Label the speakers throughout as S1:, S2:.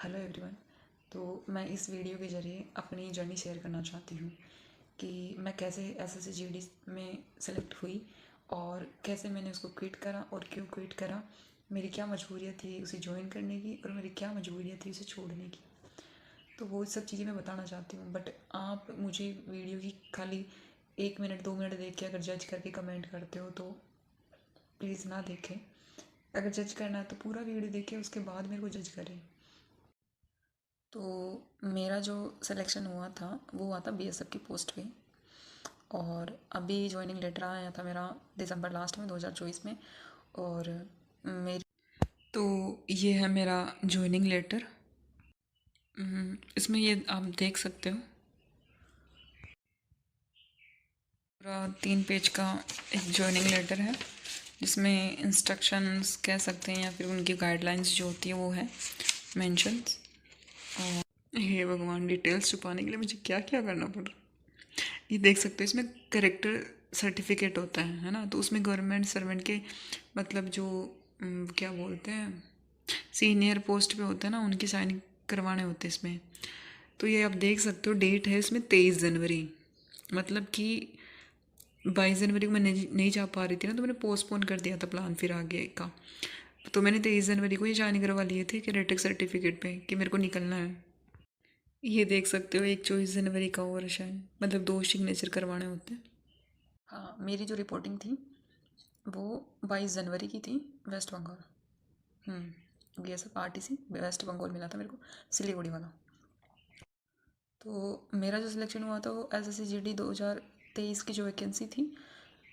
S1: Hello everyone. तो मैं इस वीडियो के ज़रिए अपनी जर्नी शेयर करना चाहती हूँ कि मैं कैसे एसएससी जीडी में सेलेक्ट हुई और कैसे मैंने उसको क्विट करा और क्यों क्विट करा। मेरी क्या मजबूरियत थी उसे ज्वाइन करने की और मेरी क्या मजबूरियत थी उसे छोड़ने की। तो वो सब चीज़ें मैं बताना चाहती हूँ, बट आप मुझे वीडियो की खाली 1 मिनट 2 मिनट देख के अगर जज करके कमेंट करते हो तो प्लीज़ ना देखें। अगर जज करना है तो पूरा वीडियो देखें, उसके बाद मेरे को जज करें। तो मेरा जो सिलेक्शन हुआ था वो हुआ था बीएसएफ की पोस्ट पे, और अभी ज्वाइनिंग लेटर आया था मेरा दिसंबर लास्ट में 2024 में। और मेरी तो ये है मेरा ज्वाइनिंग लेटर। इसमें ये आप देख सकते हो, पूरा 3 पेज का एक ज्वाइनिंग लेटर है जिसमें इंस्ट्रक्शंस कह सकते हैं या फिर उनकी गाइडलाइंस जो होती है वो है मेंशंस। और हे भगवान, डिटेल्स छुपाने के लिए मुझे क्या क्या करना पड़ रहा है। ये देख सकते हो, इसमें करेक्टर सर्टिफिकेट होता है ना। तो उसमें गवर्नमेंट सर्वेंट के मतलब जो क्या बोलते हैं, सीनियर पोस्ट पे होते हैं ना, उनकी साइन करवाने होते हैं इसमें। तो ये आप देख सकते हो, डेट है इसमें 23 जनवरी। मतलब कि 22 जनवरी को मैं नहीं जा पा रही थी ना, तो मैंने पोस्टपोन कर दिया था प्लान फिर आगे का। तो मैंने 23 जनवरी को ये साइन करवा लिए थे कैरेटिक सर्टिफिकेट पे कि मेरे को निकलना है। ये देख सकते हो, एक 24 जनवरी का और शायद मतलब 2 सिग्नेचर करवाने होते हैं। हाँ, मेरी जो रिपोर्टिंग थी वो 22 जनवरी की थी, West Bengal. BSF RTC West Bengal मिला था मेरे को, सिलीगुड़ी वाला। तो मेरा जो सिलेक्शन हुआ था वो एसएससी जीडी 2023 की जो वैकेंसी थी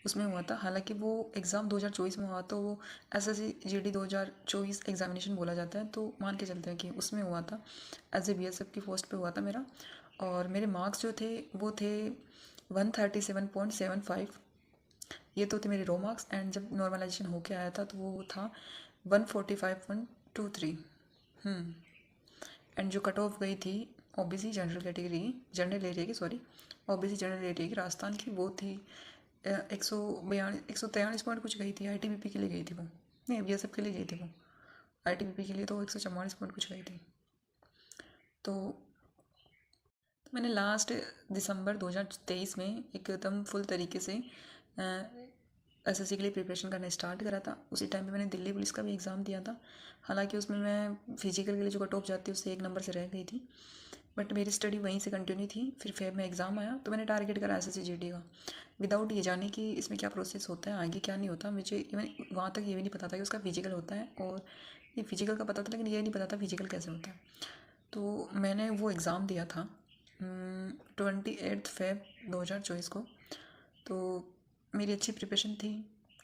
S1: उसमें हुआ था। हालांकि वो एग्ज़ाम 2024 में हुआ, तो वो एसएससी जीडी 2024 एग्जामिनेशन बोला जाता है, तो मान के चलते हैं कि उसमें हुआ था। एज ए बीएसएफ की पोस्ट पे हुआ था मेरा। और मेरे मार्क्स जो थे वो थे 137.75। ये तो थे मेरे रो मार्क्स, एंड जब नॉर्मलाइजेशन होके आया था तो वो था 145.23। एंड जो कट ऑफ गई थी OBC general category, general area की, सॉरी, ओबीसी जनरल एरिया की राजस्थान की, वो थी 143 पॉइंट कुछ गई थी। आईटीबीपी के लिए गई थी वो, नहीं बीएसएफ के लिए गई थी वो। आईटीबीपी के लिए तो 144 पॉइंट कुछ गई थी। तो मैंने लास्ट दिसंबर 2023 में एकदम फुल तरीके से एसएससी के लिए प्रिपरेशन करना स्टार्ट करा था। उसी टाइम पे मैंने दिल्ली पुलिस का भी एग्ज़ाम दिया था। हालांकि उसमें मैं फिजिकल के लिए जो कट ऑफ जाती है उससे 1 नंबर से रह गई थी, बट मेरी स्टडी वहीं से कंटिन्यू थी। फिर फेब में एग्ज़ाम आया तो मैंने टारगेट करा एसएससी जीडी का, विदाउट ये जाने कि इसमें क्या प्रोसेस होता है, आगे क्या नहीं होता। मुझे इवन वहाँ तक ये भी नहीं पता था कि उसका फिजिकल होता है, और ये फिजिकल का पता था लेकिन ये नहीं पता था फिजिकल कैसे होता है। तो मैंने वो एग्ज़ाम दिया था 28 फेब 2024 को। तो मेरी अच्छी प्रिपरेशन थी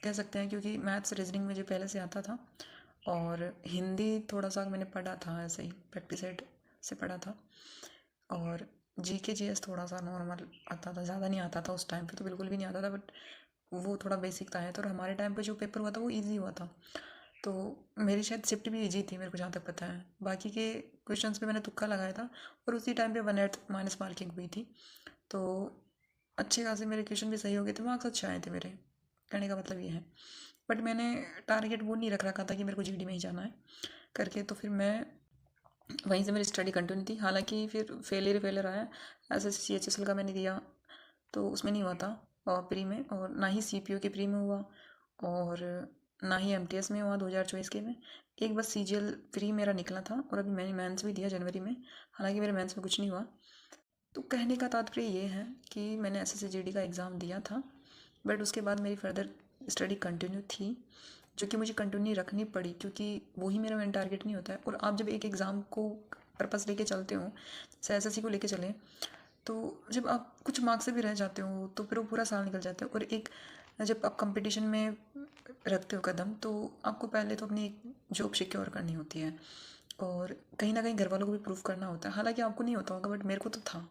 S1: कह सकते हैं, क्योंकि मैथ्स रीजनिंग मुझे पहले से आता था, और हिंदी थोड़ा सा मैंने पढ़ा था, ऐसे ही प्रैक्टिस सेट से पढ़ा था। और जीके जीएस थोड़ा सा नॉर्मल आता था, ज़्यादा नहीं आता था उस टाइम पे, तो बिल्कुल भी नहीं आता था, बट वो थोड़ा बेसिक था है। तो हमारे टाइम पे जो पेपर हुआ था वो इजी हुआ था। तो मेरी शायद शिफ्ट भी इजी थी, मेरे को जहाँ तक पता है। बाकी के क्वेश्चंस पे मैंने तुक्का लगाया था, और उसी टाइम पे 1/8 माइनस मार्किंग हुई थी। तो अच्छे खासे मेरे क्वेश्चन भी सही हो गए थे, मार्क्स अच्छे आए थे मेरे, कहने का मतलब ये है। बट मैंने टारगेट वो नहीं रख रखा था कि मेरे को जीडी में ही जाना है करके, तो फिर मैं वहीं से मेरी स्टडी कंटिन्यू थी। हालांकि फिर फेलियर आया। SSC CHSL का मैंने दिया तो उसमें नहीं हुआ था प्री में, और ना ही CPO के प्री में हुआ, और ना ही MTS में हुआ 2024 के में। एक बस CGL प्री मेरा निकला था, और अभी मैंने मेंस भी दिया जनवरी में। हालांकि मेरे मेंस में कुछ नहीं हुआ। तो कहने का तात्पर्य ये है कि मैंने SSC GD का एग्ज़ाम दिया था, बट उसके बाद मेरी फर्दर स्टडी कंटिन्यू थी, जो कि मुझे कंटिन्यू रखनी पड़ी, क्योंकि वही मेरा मेन टारगेट नहीं होता है। और आप जब एक एग्ज़ाम को पर्पस लेके चलते हो, जैसे SSC को लेके चले, तो जब आप कुछ मार्क्स से भी रह जाते हो तो फिर वो पूरा साल निकल जाता है। और एक जब आप कंपटीशन में रखते हो कदम, तो आपको पहले तो अपनी एक जॉब सिक्योर करनी होती है, और कहीं ना कहीं घर वालों को भी प्रूफ करना होता है। हालांकि आपको नहीं होता होगा, बट मेरे को तो था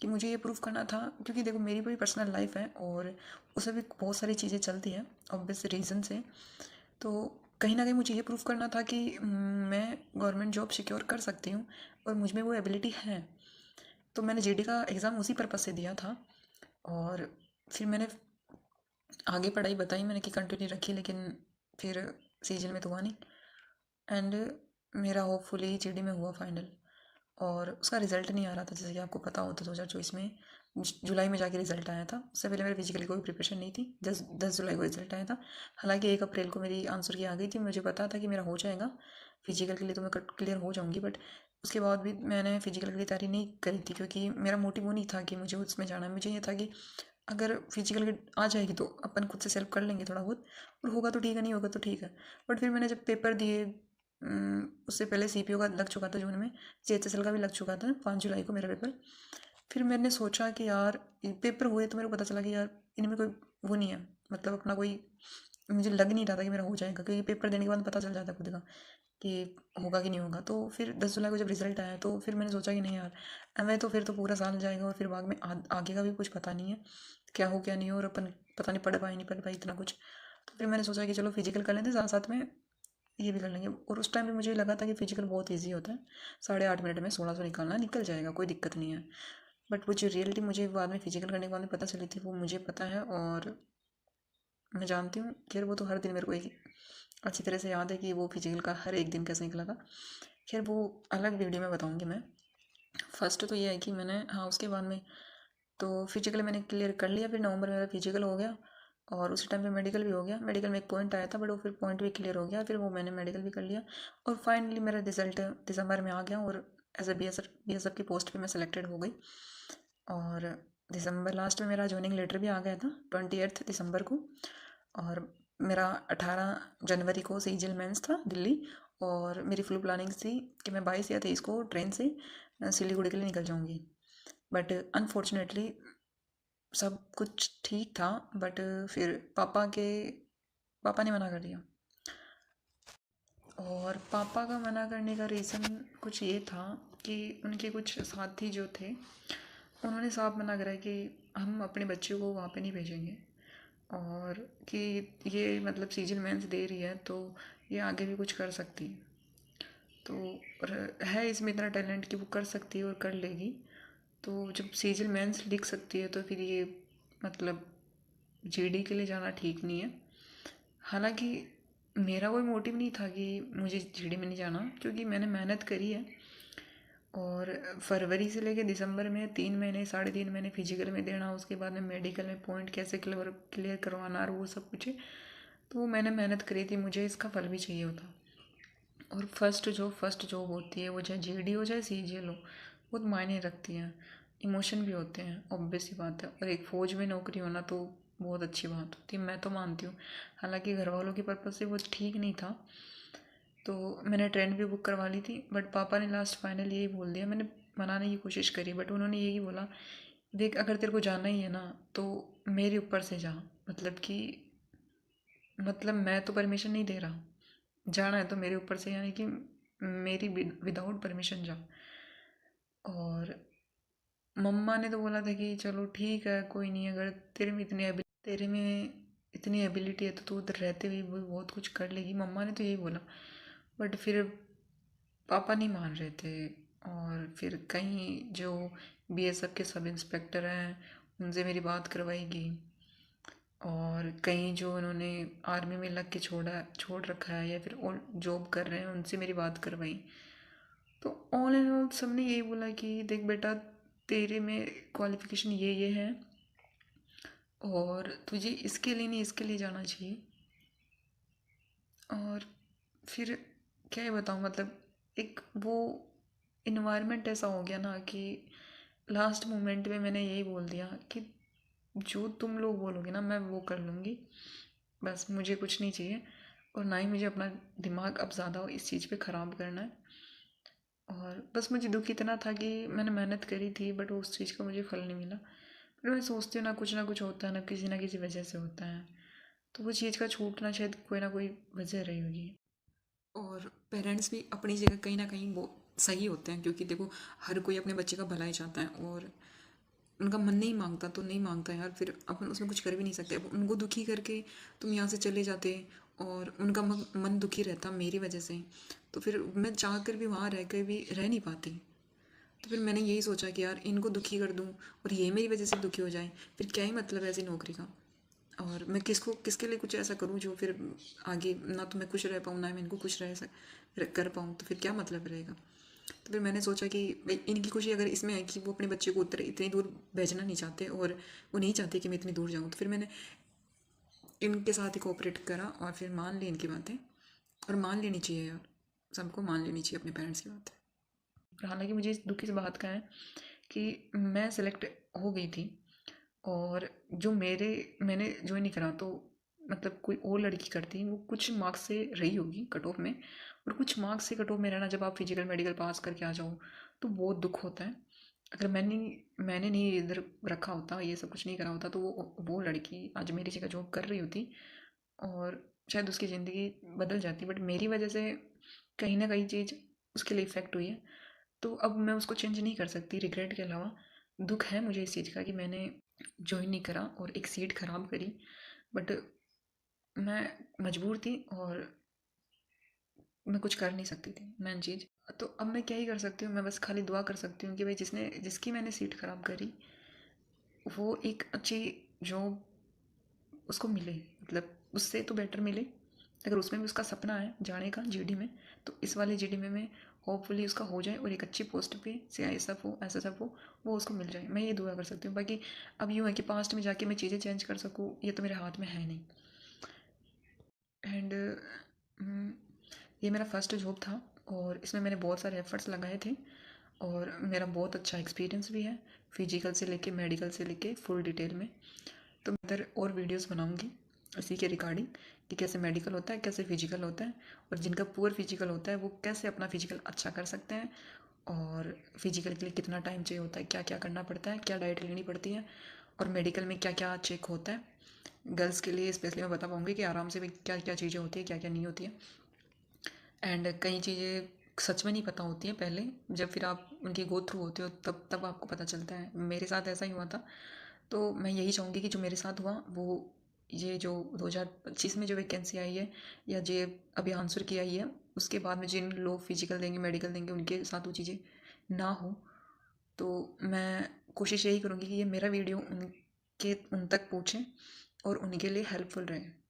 S1: कि मुझे ये प्रूफ करना था, क्योंकि देखो मेरी भी पर्सनल लाइफ है और उसमें भी बहुत सारी चीज़ें चलती हैं ऑब्वियस रीज़न से। तो कहीं ना कहीं मुझे ये प्रूफ करना था कि मैं गवर्नमेंट जॉब सिक्योर कर सकती हूँ, और मुझ में वो एबिलिटी है। तो मैंने जीडी का एग्ज़ाम उसी पर्पज़ से दिया था। और फिर मैंने आगे पढ़ाई बताई मैंने कि कंटिन्यू रखी, लेकिन फिर सीजन में तो हुआ नहीं। एंड मेरा होपफुली जीडी में हुआ फाइनल, और उसका रिज़ल्ट नहीं आ रहा था, जैसे कि आपको पता होता 2024 में जुलाई में जाके रिज़ल्ट आया था। उससे पहले मेरे फिजिकली कोई प्रिपरेशन नहीं थी। 10 जुलाई को रिज़ल्ट आया था। हालांकि 1 अप्रैल को मेरी आंसर की आ गई थी, मुझे पता था कि मेरा हो जाएगा फिजिकल के लिए, तो मैं क्लियर हो जाऊंगी। बट उसके बाद भी मैंने फिजिकल के लिए तैयारी नहीं करी थी, क्योंकि मेरा मोटिव वो नहीं था कि मुझे उसमें जाना है। मुझे ये था कि अगर फिजिकल आ जाएगी तो अपन खुद से सेल्फ कर लेंगे थोड़ा बहुत, और होगा तो ठीक है, नहीं होगा तो ठीक है। बट फिर मैंने जब पेपर दिए, उससे पहले सीपीओ का लग चुका था जून में, जेएचएसएल का भी लग चुका था 5 जुलाई को मेरा पेपर। फिर मैंने सोचा कि यार ये पेपर हुए तो मेरे को पता चला कि यार इनमें कोई वो नहीं है, मतलब अपना कोई, मुझे लग नहीं रहा था कि मेरा हो जाएगा, क्योंकि पेपर देने के बाद पता चल जाता है खुद का कि होगा कि नहीं होगा। तो फिर 10 जुलाई को जब रिज़ल्ट आया तो फिर मैंने सोचा कि नहीं यार, हमें तो फिर तो पूरा साल जाएगा, और फिर बाद में आगे का भी कुछ पता नहीं है क्या हो क्या नहीं हो, और अपन पता नहीं पढ़ पाए नहीं पढ़ पाए इतना कुछ। तो फिर मैंने सोचा कि चलो फिजिकल कर लेते हैं, साथ साथ में ये भी कर लेंगे। और उस टाइम पे मुझे लगा था कि फिजिकल बहुत ईजी होता है, 8.5 मिनट में 1600 निकालना, निकल जाएगा, कोई दिक्कत नहीं है। बट वो जो रियलिटी मुझे बाद में फिजिकल करने के बाद में पता चली थी, वो मुझे पता है, और मैं जानती हूँ कि वो तो हर दिन मेरे को एक अच्छी तरह से याद है कि वो फिजिकल का हर एक दिन कैसे निकला था। खैर वो अलग वीडियो में बताऊँगी मैं। फर्स्ट तो ये है कि मैंने, हाँ, उसके बाद में तो फिजिकल मैंने क्लियर कर लिया। फिर नवंबर में मेरा फिजिकल हो गया, और उसी टाइम पे मेडिकल भी हो गया। मेडिकल में एक पॉइंट आया था, बट वो फिर पॉइंट भी क्लियर हो गया, फिर वो मैंने मेडिकल भी कर लिया। और फाइनली मेरा रिजल्ट दिसंबर में आ गया, और एज ए बीएसएफ की पोस्ट पे मैं सेलेक्टेड हो गई। और दिसंबर लास्ट में मेरा ज्वाइनिंग लेटर भी आ गया था 28 दिसंबर को। और मेरा 18 जनवरी को सीजीएल मेंस था दिल्ली, और मेरी फुल प्लानिंग थी कि मैं 22 या 23 को ट्रेन से सिलीगुड़ी के लिए निकल जाऊंगी। बट अनफॉर्चुनेटली सब कुछ ठीक था, बट फिर पापा ने मना कर दिया। और पापा का मना करने का रीज़न कुछ ये था कि उनके कुछ साथी जो थे, उन्होंने साफ मना करा कि हम अपने बच्चों को वहाँ पे नहीं भेजेंगे, और कि ये मतलब सीजन मेंस दे रही है तो ये आगे भी कुछ कर सकती है। तो है इसमें इतना टैलेंट कि वो कर सकती है और कर लेगी। तो जब सीजन मेंस लिख सकती है तो फिर ये मतलब जीडी के लिए जाना ठीक नहीं है। हालांकि मेरा कोई मोटिव नहीं था कि मुझे जीडी में नहीं जाना, क्योंकि मैंने मेहनत करी है। और फरवरी से लेके दिसंबर में 3 महीने 3.5 महीने फिजिकल में देना, उसके बाद में मेडिकल में पॉइंट कैसे क्लियर करवाना, और वो सब कुछ है। तो वो मैंने मेहनत करी थी, मुझे इसका फल भी चाहिए होता। और फर्स्ट जॉब होती है, वो चाहे जीडी हो चाहे सीजीएल हो, बहुत मायने रखती हैं, इमोशन भी होते हैं, ऑब्वियस सी बात है। और एक फ़ौज में नौकरी होना तो बहुत अच्छी बात होती है, मैं तो मानती हूँ। हालांकि घर वालों के पर्पज़ से वो ठीक नहीं था, तो मैंने ट्रेन भी बुक करवा ली थी। बट पापा ने लास्ट फाइनल यही बोल दिया, मैंने मनाने की कोशिश करी, बट उन्होंने यही बोला, देख अगर तेरे को जाना ही है ना तो मेरे ऊपर से जा, मतलब कि मतलब मैं तो परमिशन नहीं दे रहा, जाना है तो मेरे ऊपर से, यानी कि मेरी विदाउट परमिशन जा। और मम्मा ने तो बोला था कि चलो ठीक है कोई नहीं, अगर तेरे में इतनी एबिलिटी है तो तू उधर रहते हुए भी बहुत कुछ कर लेगी, मम्मा ने तो यही बोला। बट फिर पापा नहीं मान रहे थे। और फिर कहीं जो बीएसएफ के सब इंस्पेक्टर हैं उनसे मेरी बात करवाई गई, और कहीं जो उन्होंने आर्मी में लग के छोड़ रखा है या फिर और जॉब कर रहे हैं उनसे मेरी बात करवाई। तो ऑल एंड ऑल सब ने यही बोला कि देख बेटा, तेरे में क्वालिफिकेशन ये है, और तुझे इसके लिए नहीं इसके लिए जाना चाहिए। और फिर क्या ही बताऊँ, मतलब एक वो इन्वायरमेंट ऐसा हो गया ना कि लास्ट मोमेंट में मैंने यही बोल दिया कि जो तुम लोग बोलोगे ना मैं वो कर लूँगी, बस मुझे कुछ नहीं चाहिए। और ना ही मुझे अपना दिमाग अब ज़्यादा इस चीज़ पे ख़राब करना है। और बस मुझे दुख इतना था कि मैंने मेहनत करी थी, बट उस चीज़ का मुझे फल नहीं मिला। फिर मैं सोचती हूँ ना कुछ होता है ना किसी वजह से होता है, तो वो चीज़ का छूटना शायद कोई ना कोई वजह रही होगी। और पेरेंट्स भी अपनी जगह कहीं ना कहीं वो सही होते हैं, क्योंकि देखो हर कोई अपने बच्चे का भला ही चाहता है, और उनका मन नहीं मांगता तो नहीं मांगता यार, फिर अपन उसमें कुछ कर भी नहीं सकते। अब उनको दुखी करके तुम यहाँ से चले जाते, और उनका मन दुखी रहता मेरी वजह से, तो फिर मैं चाह कर भी वहाँ रह कर भी रह नहीं पाती। तो फिर मैंने यही सोचा कि यार इनको दुखी कर दूँ और ये मेरी वजह से दुखी हो जाए, फिर क्या ही मतलब है ऐसी नौकरी का। और मैं किसके लिए कुछ ऐसा करूँ जो फिर आगे ना तो मैं खुश रह पाऊँ, ना मैं इनको खुश कर पाऊँ, तो फिर क्या मतलब रहेगा। तो फिर मैंने सोचा कि भाई इनकी खुशी अगर इसमें है कि वो अपने बच्चे को इतनी दूर भेजना नहीं चाहते और वो नहीं चाहते कि मैं इतनी दूर जाऊँ, तो फिर मैंने इनके साथ ही कोऑपरेट करा और फिर मान ली इनकी बातें। और मान लेनी चाहिए यार, सबको मान लेनी चाहिए अपने पेरेंट्स की बातें। हालांकि मुझे इस दुख इस बात का है कि मैं सेलेक्ट हो गई थी, और जो मैंने ज्वाइन नहीं करा, तो मतलब कोई और लड़की करती, वो कुछ मार्क्स से रही होगी कट ऑफ में, और कुछ मार्क्स से कट ऑफ में रहना, जब आप फिजिकल मेडिकल पास करके आ जाओ तो बहुत दुख होता है। अगर मैंने नहीं इधर रखा होता, ये सब कुछ नहीं करा होता, तो वो लड़की आज मेरी जगह जॉब कर रही होती और शायद उसकी ज़िंदगी बदल जाती। बट मेरी वजह से कहीं ना कहीं चीज़ उसके लिए इफ़ेक्ट हुई है, तो अब मैं उसको चेंज नहीं कर सकती। रिग्रेट के अलावा दुख है मुझे इस चीज़ का कि मैंने ज्वाइन नहीं करा और एक सीट ख़राब करी। बट मैं मजबूर थी और मैं कुछ कर नहीं सकती थी मेन चीज़। तो अब मैं क्या ही कर सकती हूँ, मैं बस खाली दुआ कर सकती हूँ कि भाई जिसकी मैंने सीट ख़राब करी वो एक अच्छी जॉब उसको मिले, मतलब उससे तो बेटर मिले। अगर उसमें भी उसका सपना है जाने का जीडी में, तो इस वाले जीडी में होपफुली उसका हो जाए और एक अच्छी पोस्ट पे CISF हो, SSF हो, वो उसको मिल जाए। मैं ये दुआ कर सकती हूँ। बाकी अब यूँ है कि पास्ट में जाके मैं चीज़ें चेंज कर सकूँ, ये तो मेरे हाथ में है नहीं। एंड ये मेरा फर्स्ट जॉब था और इसमें मैंने बहुत सारे एफर्ट्स लगाए थे और मेरा बहुत अच्छा एक्सपीरियंस भी है, फिजिकल से लेके मेडिकल से लेके फुल डिटेल में। तो मैं इधर और वीडियोस बनाऊंगी इसी के रिगार्डिंग कि कैसे मेडिकल होता है, कैसे फिजिकल होता है, और जिनका पुअर फिजिकल होता है वो कैसे अपना फिजिकल अच्छा कर सकते हैं, और फिजिकल के लिए कितना टाइम चाहिए होता है, क्या क्या करना पड़ता है, क्या डाइट लेनी पड़ती है, और मेडिकल में क्या क्या चेक होता है। गर्ल्स के लिए स्पेशली मैं बता पाऊँगी कि आराम से भी क्या क्या चीज़ें होती है, क्या क्या नहीं होती है। एंड कई चीज़ें सच में नहीं पता होती हैं पहले, जब फिर आप उनकी गो थ्रू होते हो तब आपको पता चलता है। मेरे साथ ऐसा ही हुआ था। तो मैं यही चाहूँगी कि जो मेरे साथ हुआ वो, ये जो 2025 में जो वैकेंसी आई है या जो अभी आंसर की आई है, उसके बाद में जिन लोग फिजिकल देंगे मेडिकल देंगे उनके साथ वो चीज़ें ना हो। तो मैं कोशिश यही करूँगी कि ये मेरा वीडियो उन तक पहुँचे और उनके लिए हेल्पफुल रहे।